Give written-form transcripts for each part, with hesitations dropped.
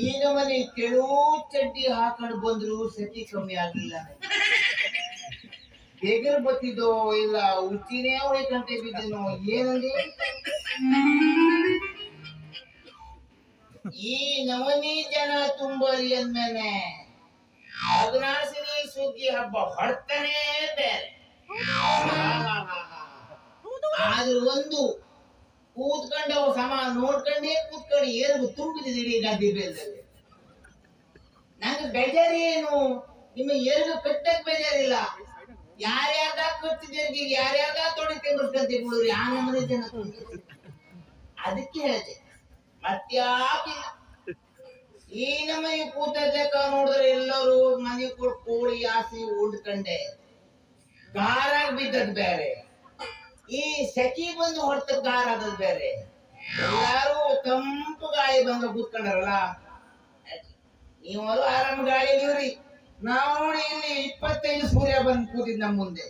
ಈಗ ಮನೆ ಕೆಳು ಚಡ್ಡಿ ಹಾಕೊಂಡು ಬಂದ್ರು ಸತಿ ಕಮ್ಮಿ ಆಗ್ಲಿಲ್ಲ. ಬೇಗರ್ ಬತ್ತಿದ್ದೋ ಇಲ್ಲ ಹುಚ್ಚಿನೇ ಹೊಯ್ಕಂತೆ ಬಿದ್ದೇನೋ ಏನಂದ್ರೆ ಈ ನವನಿ ಜನ ತುಂಬರಿ ಅಂದ್ಮೇಲೆ ಅಗ್ನಾಸಿನಿ ಸುಗ್ಗಿ ಹಬ್ಬ ಹೊಡ್ತಾನೆ ಬೇರೆ. ಆದ್ರೂ ಒಂದು ಕೂತ್ಕೊಂಡು ಸಮ ನೋಡ್ಕೊಂಡೇ ಕೂತ್ಕೊಂಡು ಏನು ತುಂಬಿದಿದ್ದೀರಿ ಗದ್ದೆ ಬೇಲದಲ್ಲಿ. ನಂಗೆ ಬೇಜಾರೇನು, ನಿಮ್ಮ ಎರಡು ಕಟ್ಟಕ್ ಬೇಜಾರಿಲ್ಲ. ಯಾರ್ಯಾರ್ದ ಕಟ್ಟಿದ್ರಿಗೆ ಯಾರ್ಯಾರ್ದ ತೊಡೆ ತಿಂಬಿಡ್ಕಂತೀವಿ ಬಿಡ್ರಿ ಆ ನಮ್ಮನೆ ಜನ. ಅದಕ್ಕೆ ಹೇಳ್ತೆ ಮತ್ಯಾಕಿಲ್ಲ. ಈ ನಮಗೆ ಕೂತಕ್ಕ ನೋಡಿದ್ರೆ ಎಲ್ಲರೂ ಮನೆ ಕೊಡ್ ಕೋಳಿ ಆಸಿ ಉಂಡ್ಕಂಡೆ ಗಾರಾಗ್ ಬಿದ್ದದ್ ಬೇರೆ, ಈ ಸೆಕಿ ಬಂದು ಹೊರತ ಗಾರ ಆದದ್ ಬೇರೆ. ಎಲ್ಲಾರು ತಂಪು ಗಾಳಿ ಬಂದು ಕೂತ್ಕೊಂಡಾರಲ್ಲ, ನೀವರು ಆರಾಮ ಗಾಳಿಲಿವ್ರಿ. ನಾವು ನೋಡಿ ಇಲ್ಲಿ 25 ಸೂರ್ಯ ಬಂದು ಕೂತಿದ್ ನಮ್ಮ ಮುಂದೆ.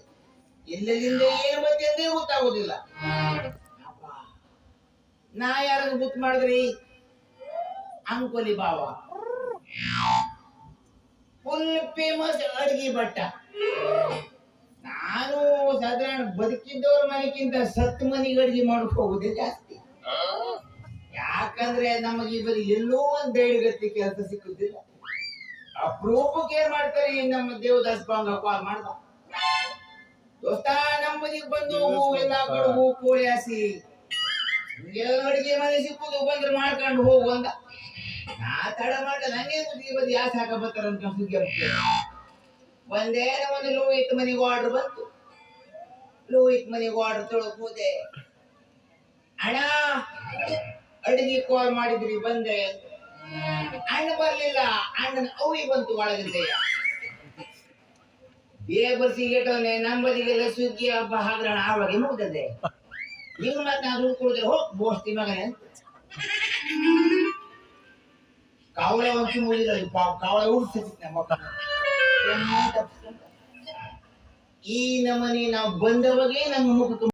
ಎಲ್ಲೆಲ್ಲಿಂದ ಏನ್ ಬಂದೆ ಗೊತ್ತಾಗೋದಿಲ್ಲ. ನಾ ಯಾರನ್ನು ಗುರ್ತು ಮಾಡಿದ್ರಿ? ಅಂಕೋಲಿ ಬಾವ ಫುಲ್ ಫೇಮಸ್ ಅಡ್ಗಿ ಭಟ್ಟ. ನಾನು ಸಾಧಾರಣ ಬದುಕಿದ್ದವ್ರ ಮನೆಗಿಂತ ಸತ್ ಮನೆಗೆ ಅಡ್ಗೆ ಮಾಡಕ್ ಹೋಗುದೇ ಜಾಸ್ತಿ. ಯಾಕಂದ್ರೆ ನಮಗೆ ಬರೀ ಎಲ್ಲೋ ಒಂದ್ ಬೇಡಿಗತ್ತಿ ಕೆಲಸ ಸಿಕ್ಕುದಿಲ್ಲ. ಅಪರೂಪಕ್ಕೆ ಏನ್ ಮಾಡ್ತಾರೆ, ನಮ್ಮ ದೇವದಾಸ್ ಬಾಂಗ ಕಾಲ್ ಮಾಡ್ದ, ದೋಸ್ತ ನಮ್ಮ ಮನೆಗೆ ಬಂದು ಎಲ್ಲ ಕಡುಬು ಕೋಳಿ ಹಾಸಿ ಎಲ್ಲ ಅಡಿಗೆ ಮನೆ ಸಿಕ್ಕುದು ಬಂದ್ರೆ ಮಾಡ್ಕೊಂಡು ಹೋಗು ಅಂತ. ನಾ ತಡ ಮಾಡ್ದ, ನಂಗೆ ಬದಿ ಯಾಕೆ ಹಾಕ ಬರ್ತಾರ ಅಂತ ಸುದ್ದಿ ಆಗ್ತದೆ. ಒಂದೇ ಒಂದು ಲೋಹಿತ್ ಮನೆಗೆ ಆರ್ಡರ್ ಬಂತು. ಲೋಹಿತ್ ಮನೆಗೆ ಆರ್ಡರ್ ತೊಳಕ್ ಹೋದೆ. ಅಣ್ಣ ಅಡಿಗೆ ಕಾಲ್ ಮಾಡಿದ್ರಿ ಬಂದೆ. ಅಣ್ಣ ಬರ್ಲಿಲ್ಲ, ಅಣ್ಣನ ಅವಿ ಬಂತು ಒಳಗಡೆ. ಬರ್ಸಿ ಗೇಟವನ್ನೇ ನಮ್ಮ ಬದಿಗೆಲ್ಲ ಸುಗ್ಗಿ ಹಬ್ಬ ಹಾಗ್ರಣ ಆವಾಗ ಮುಗ್ದದೆ. ನೀವು ಮತ್ತೆ ನಾ ದುಡ್ಡು ಕೊಡಿದ್ರೆ ಹೋಗ್ ಬೋಸ್ತಿ ಮಗನೇ ಅಂತ ಕಾವಳೆ ಒಂಚು ಮುಗಿದ ಕಾವಳೆ ಉಡ್ಸಿತ್ತು ನಮ್ಮ ಈ ನಮ್ಮನೆ ನಾವು ಬಂದವಾಗೆ ನಮ್ಮ ಮುಖಕ್ಕೆ